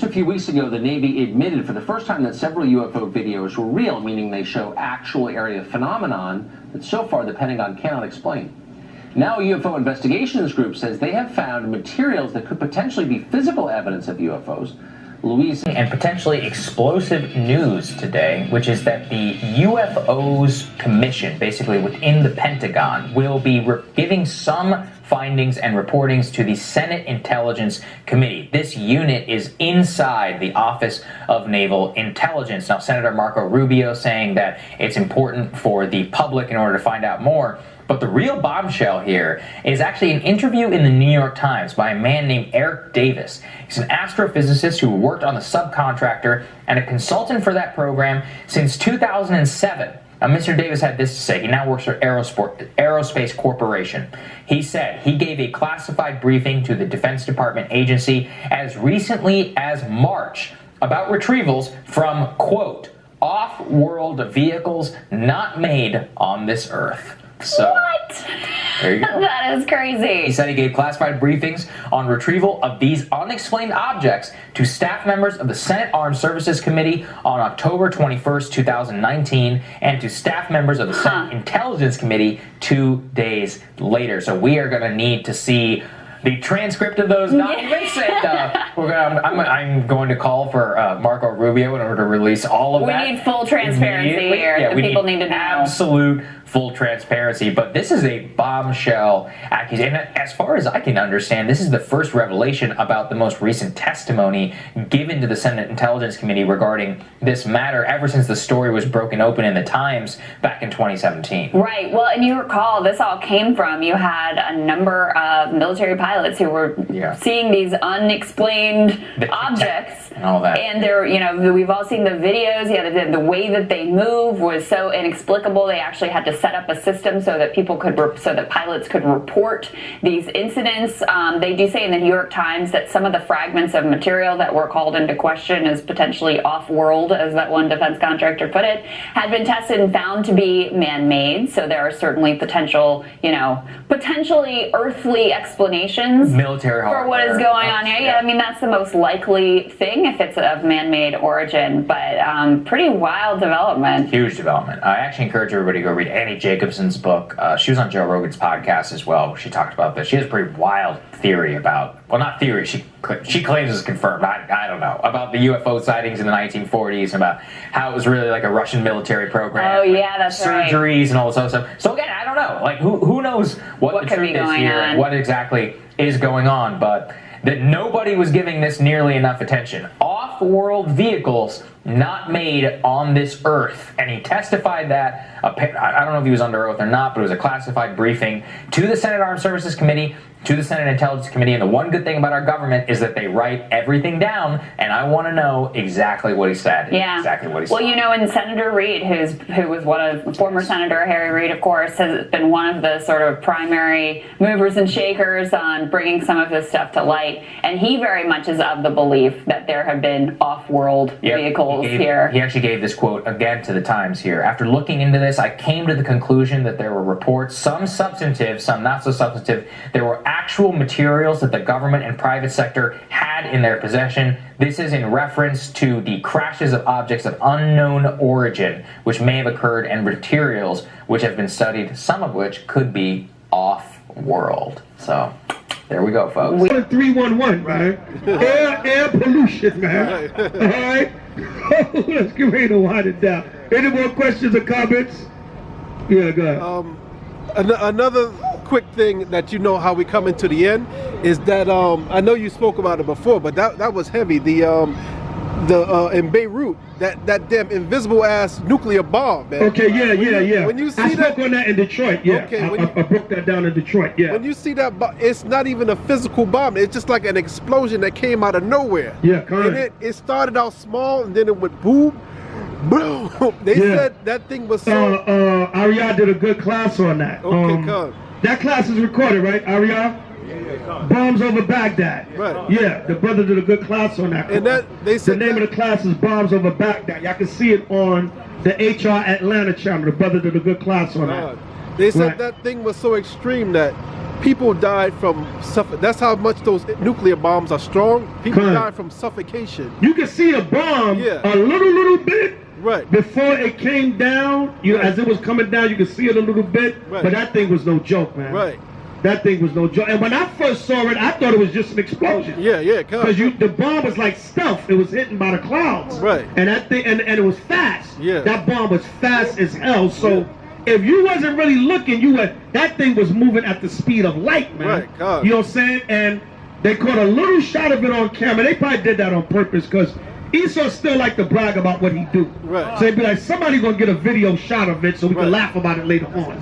A few weeks ago, the Navy admitted for the first time that several UFO videos were real, meaning they show actual area phenomenon that so far the Pentagon cannot explain. Now a UFO investigations group says they have found materials that could potentially be physical evidence of UFOs. Louise. And potentially explosive news today, which is that the UFOs Commission, basically within the Pentagon, will be giving some findings and reportings to the Senate Intelligence Committee. This unit is inside the Office of Naval Intelligence. Now, Senator Marco Rubio saying that it's important for the public in order to find out more. But the real bombshell here is actually an interview in the New York Times by a man named Eric Davis. He's an astrophysicist who worked on the subcontractor and a consultant for that program since 2007. Now, Mr. Davis had this to say. He now works for Aerospace Corporation. He said he gave a classified briefing to the Defense Department agency as recently as March about retrievals from, quote, off-world vehicles not made on this Earth. So, what? There you go. That is crazy. He said he gave classified briefings on retrieval of these unexplained objects to staff members of the Senate Armed Services Committee on October 21st, 2019, and to staff members of the Senate Intelligence Committee 2 days later. So we are going to need to see the transcript of those documents, and I'm going to call for Marco Rubio in order to release all of that. We need full transparency here. Yeah, the people need to know. Absolute full transparency. But this is a bombshell accusation. And as far as I can understand, this is the first revelation about the most recent testimony given to the Senate Intelligence Committee regarding this matter ever since the story was broken open in the Times back in 2017. Right. Well, and you recall this all came from, you had a number of military pilots who were seeing these unexplained objects. And all that. And they're, we've all seen the videos. Yeah, the way that they move was so inexplicable. They actually had to set up a system so that people could, so that pilots could report these incidents. They do say in the New York Times that some of the fragments of material that were called into question as potentially off-world, as that one defense contractor put it, had been tested and found to be man-made. So there are certainly potentially earthly explanations military for what is going on here. Yeah, I mean, that's the most likely thing if it's of man-made origin, but pretty wild development. Huge development. I actually encourage everybody to go read Annie Jacobson's book. She was on Joe Rogan's podcast as well. She talked about this. She has a pretty wild theory about, well, not theory, she claims it's confirmed, I don't know, about the UFO sightings in the 1940s and about how it was really like a Russian military program. Oh, yeah, that's right. Surgeries and all this other stuff. So again, I don't know. Like, who knows what the truth is here and what exactly is going on, but that nobody was giving this nearly enough attention. Off-world vehicles not made on this Earth. And he testified that, I don't know if he was under oath or not, but it was a classified briefing to the Senate Armed Services Committee, to the Senate Intelligence Committee, and the one good thing about our government is that they write everything down, and I want to know exactly what he said. Yeah. Exactly what he said. Well, and Senator Reid, who was one of, former Senator Harry Reid, of course, has been one of the sort of primary movers and shakers on bringing some of this stuff to light, and he very much is of the belief that there have been off-world vehicles here. He actually gave this quote again to the Times here. After looking into this, I came to the conclusion that there were reports, some substantive, some not so substantive. There were actual materials that the government and private sector had in their possession. This is in reference to the crashes of objects of unknown origin, which may have occurred, and materials which have been studied, some of which could be off-world. So, there we go, folks. 311, right? Air pollution, man. All right? Let's get ready to wind it down. Any more questions or comments? Yeah, go ahead. Another quick thing that how we come into the end is that I know you spoke about it before, but that was heavy. The in Beirut, that damn invisible ass nuclear bomb, man. Okay, yeah. When you see I spoke on that in Detroit, yeah. Okay, I broke that down in Detroit, yeah. When you see that, it's not even a physical bomb. It's just like an explosion that came out of nowhere. Yeah, correct. And it started out small, and then it went boom, boom. They said that thing was so... Aria did a good class on that. Okay, come. That class is recorded, right, Aria? Bombs over Baghdad. Right. Yeah, the brother did a good class on that. And they said the name of the class is Bombs Over Baghdad. Y'all can see it on the H.O.I. Atlanta channel. The brother did a good class on that. They said that thing was so extreme that people died from that's how much those nuclear bombs are strong. People died from suffocation. You can see a bomb a little bit before it came down. You know, as it was coming down, you could see it a little bit. But that thing was no joke, man. That thing was no joke. And when I first saw it, I thought it was just an explosion. Because the bomb was like stealth. It was hitting by the clouds. And that thing, and it was fast. That bomb was fast as hell. So if you wasn't really looking, that thing was moving at the speed of light, man. You know what I'm saying? And they caught a little shot of it on camera. They probably did that on purpose because Esau still like to brag about what he do. So they'd be like, somebody gonna get a video shot of it so we can laugh about it later on.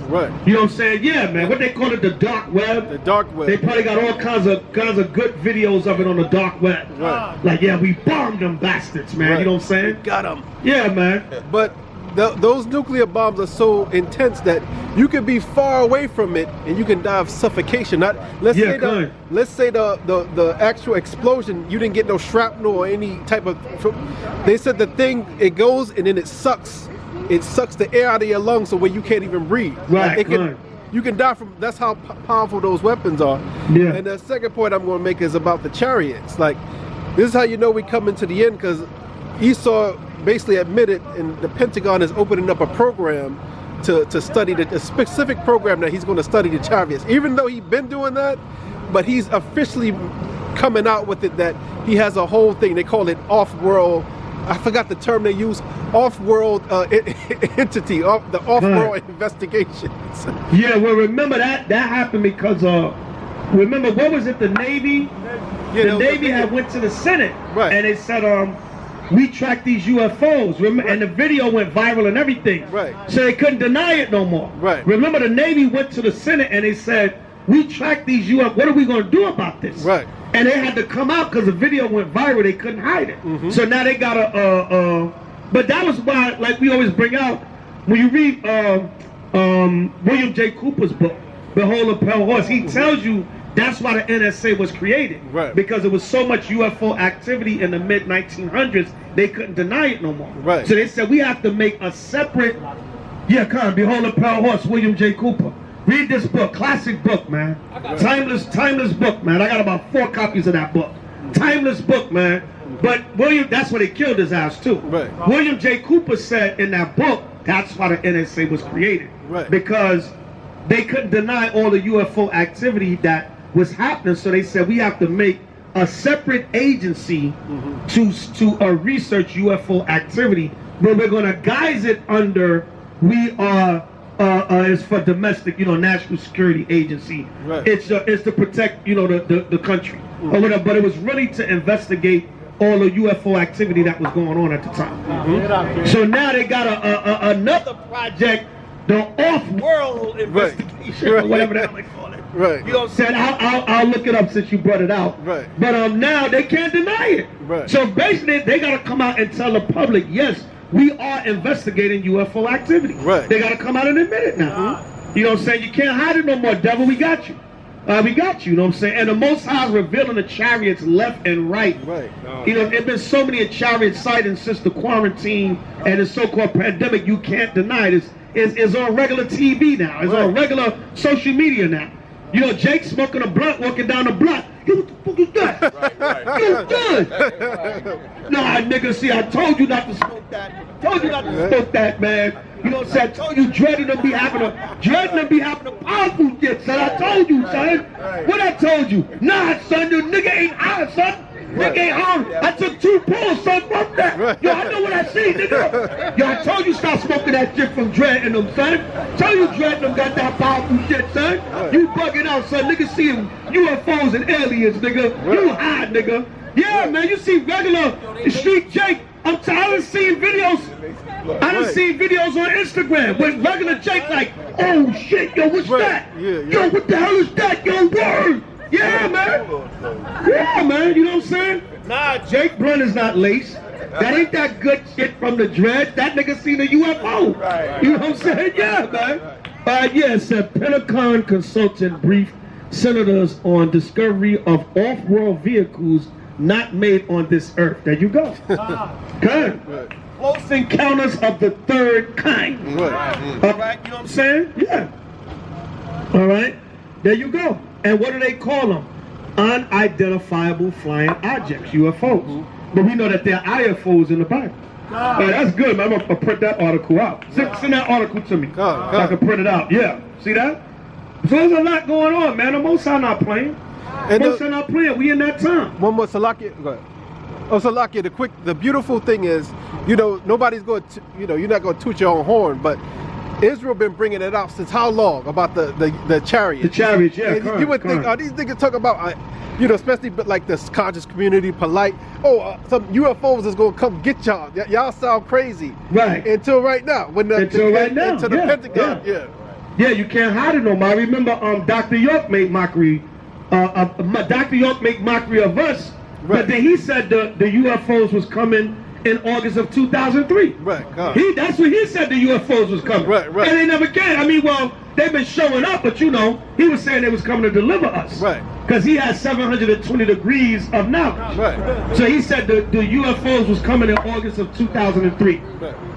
You know what I'm saying? Yeah, man. What they call it, the dark web. The dark web. They probably got all kinds of good videos of it on the dark web. Like, yeah, we bombed them bastards, man. You know what I'm saying? Got them. Yeah, man. But those nuclear bombs are so intense that you can be far away from it and you can die of suffocation. Let's say the actual explosion, you didn't get no shrapnel or any type of. They said the thing, it goes and then it sucks the air out of your lungs so where you can't even breathe. You can die from. That's how powerful those weapons are. And the second point I'm going to make is about the chariots. Like, this is how you know we come into the end, because Esau basically admitted, and the Pentagon is opening up a program to study a specific program that he's going to study the chariots. Even though he's been doing that, but he's officially coming out with it that he has a whole thing. They call it off-world. I forgot the term they use. Off-world entity, the off-world investigations. Yeah, well, remember that happened because remember, what was it? The Navy. The Navy had went to the Senate, and they said, we tracked these UFOs, and the video went viral and everything. So they couldn't deny it no more. Remember, the Navy went to the Senate and they said, we tracked these UFOs. What are we going to do about this? And they had to come out because the video went viral. They couldn't hide it. So now they got but that was why, like we always bring out, when you read William J. Cooper's book, Behold a Pale Horse, he tells you that's why the NSA was created. Because there was so much UFO activity in the mid-1900s, they couldn't deny it no more. So they said, we have to make a separate, Behold a Pale Horse, William J. Cooper. Read this book, classic book, man. Timeless book, man. I got about 4 copies of that book. Timeless book, man. But that's why they killed his ass too. William J. Cooper said in that book, that's why the NSA was created. Because they couldn't deny all the UFO activity that was happening, so they said we have to make a separate agency to research UFO activity, but we're going to guise it under it's for domestic, national security agency. It's to protect, the country or whatever. But it was really to investigate all the UFO activity that was going on at the time. So now they got another project, the off-world investigation, or whatever the hell they call it. You know what I'm saying? I'll look it up since you brought it out. But now they can't deny it. So basically, they got to come out and tell the public, yes, we are investigating UFO activity. They got to come out and admit it now. You know what I'm saying? You can't hide it no more, devil. We got you. We got you know what I'm saying? And the Most High is revealing the chariots left and right. There's been so many chariot sightings since the quarantine and the so-called pandemic, you can't deny it. It's on regular TV now. It's on regular social media now. Jake smoking a blunt, walking down the block. Yo, what the fuck is that? Yo, good. Nah, nigga, see, I told you not to smoke that. Told you not to smoke that, man. You know what I'm saying? I told you dreading to be having a powerful shit, son. I told you, son. What I told you? Nah, son, the nigga ain't high, son. Nigga ain't high. I took 2 pulls, son. Fuck that. Yo, I know what I see, nigga. Yo, I told you stop smoking that shit from dreading them, son. Told you dreading them got that powerful shit, son. You bugging out, son. Nigga seeing UFOs and aliens, nigga. You high, nigga. Yeah, man, you see regular street Jake. I done seen videos. I done seen videos on Instagram with regular Jake like, oh shit, yo, what's that? Yo, what the hell is that? Yo, word. Yeah, man. Yeah, man. You know what I'm saying? Nah, Jake Blunt is not laced. That ain't that good shit from the dread. That nigga seen a UFO. You know what I'm saying? Yeah, man. Yes, Pentagon consultant brief senators on discovery of off-world vehicles not made on this earth. There you go. Good. Close encounters of the third kind. All right, you know what I'm saying? Yeah. All right. There you go. And what do they call them? Unidentifiable flying objects, UFOs. But we know that there are IFOs in the Bible. That's good, man. I'm going to print that article out. Send that article to me. So I can print it out. Yeah. See that? So there's a lot going on, man. The Most High not playing. Most High not playing. We in that time. One more, Salakia. Go ahead. Oh, Salakia, the beautiful thing is, you know, nobody's going to, you know, you're not going to toot your own horn, but Israel been bringing it out since how long about the chariots? The chariots, yeah. And you would think, oh, these niggas talk about, you know, especially but like the conscious community, polite. Oh, some UFOs is gonna come get y'all. Y'all sound crazy. Right. Until right now, when the Pentagon, yeah, you can't hide it no more. I remember Dr. York made mockery. Dr. York made mockery of us, but then he said the UFOs was coming in August of 2003. Right. That's when he said the UFOs was coming. Right. And they never came. I mean, well, they've been showing up, but you know, he was saying they was coming to deliver us. Right. Because he had 720 degrees of knowledge. Right. So he said the UFOs was coming in August of 2003.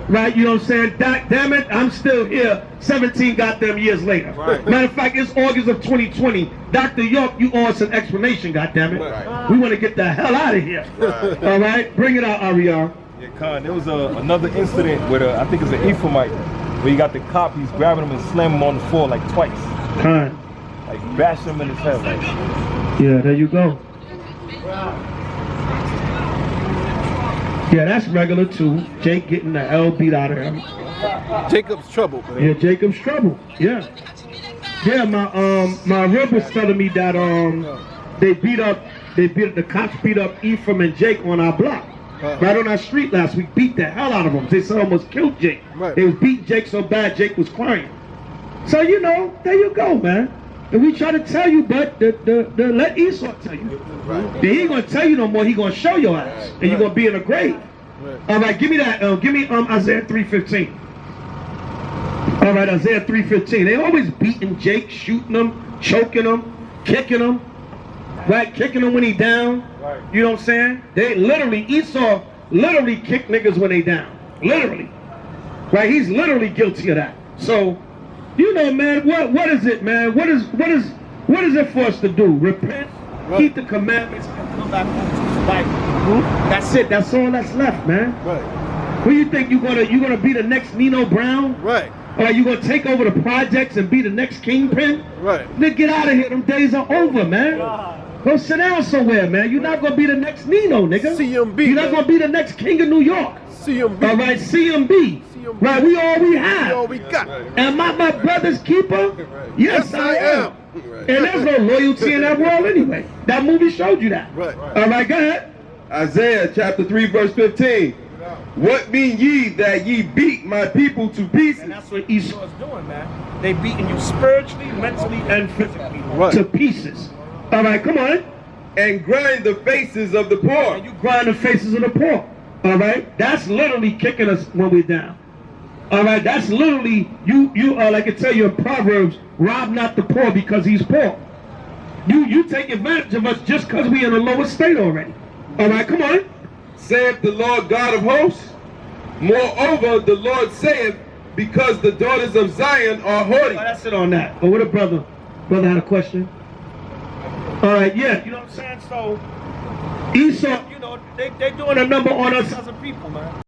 Right. You know what I'm saying? Damn it, I'm still here 17 goddamn years later. Right. Matter of fact, it's August of 2020. Dr. York, you owe us an explanation, goddammit. Right. We want to get the hell out of here. Right. All right? Bring it out, Ariel. Yeah, Khan, there was another incident with I think it's an Ephraimite, where you got the cop, he's grabbing him and slamming him on the floor like twice. Khan. Like bashing him in his head. Like. Yeah, there you go. Yeah, that's regular too. Jake getting the hell beat out of him. Jacob's trouble, man. Yeah, Jacob's trouble. Yeah. Yeah, my rib was telling me that the cops beat up Ephraim and Jake on our block. Right on our street last week, beat the hell out of them. They said almost killed Jake. Right. They was beating Jake so bad Jake was crying. So you know, there you go, man. And we try to tell you, but let Esau tell you. Right. He ain't gonna tell you no more. He gonna show your ass, and you're gonna be in a grave. Right. All right, give me that. Give me Isaiah 3:15. All right, Isaiah 3:15. They always beating Jake, shooting him, choking him, kicking him, right? Kicking him when he down. Right. You know what I'm saying? They literally Esau literally kick niggas when they down. Literally, right? He's literally guilty of that. So. You know, man, what is it, man? What is it for us to do? Repent, keep the commandments, and come back home to the Bible. That's it. That's all that's left, man. Right. Who you think you're gonna be the next Nino Brown? Right. Or you gonna take over the projects and be the next kingpin? Right. Nigga, get out of here. Them days are over, man. Go sit down somewhere, man. You're not gonna be the next Nino, nigga. CMB. You're not gonna be the next king of New York. CMB. All right, CMB. Right, we all we have. We all we got. Am I my brother's keeper? Yes, I am. Right. And there's no loyalty in that world anyway. That movie showed you that. Right. All right, go ahead. Isaiah chapter 3 verse 15. What mean ye that ye beat my people to pieces? And that's what Esau is doing, man. They beating you spiritually, mentally, and physically to pieces. All right, come on. And grind the faces of the poor. And you grind the faces of the poor. All right, that's literally kicking us when we're down. All right, that's literally you like I tell you in Proverbs, rob not the poor because he's poor. You take advantage of us just because we in a lower state already. All right, come on. Saith the Lord God of hosts. Moreover, the Lord saith, because the daughters of Zion are haughty. Oh, that's it on that. But what a brother had a question. All right, yeah, you know what I'm saying? So Esau, you know, they doing a number on us as a people, man.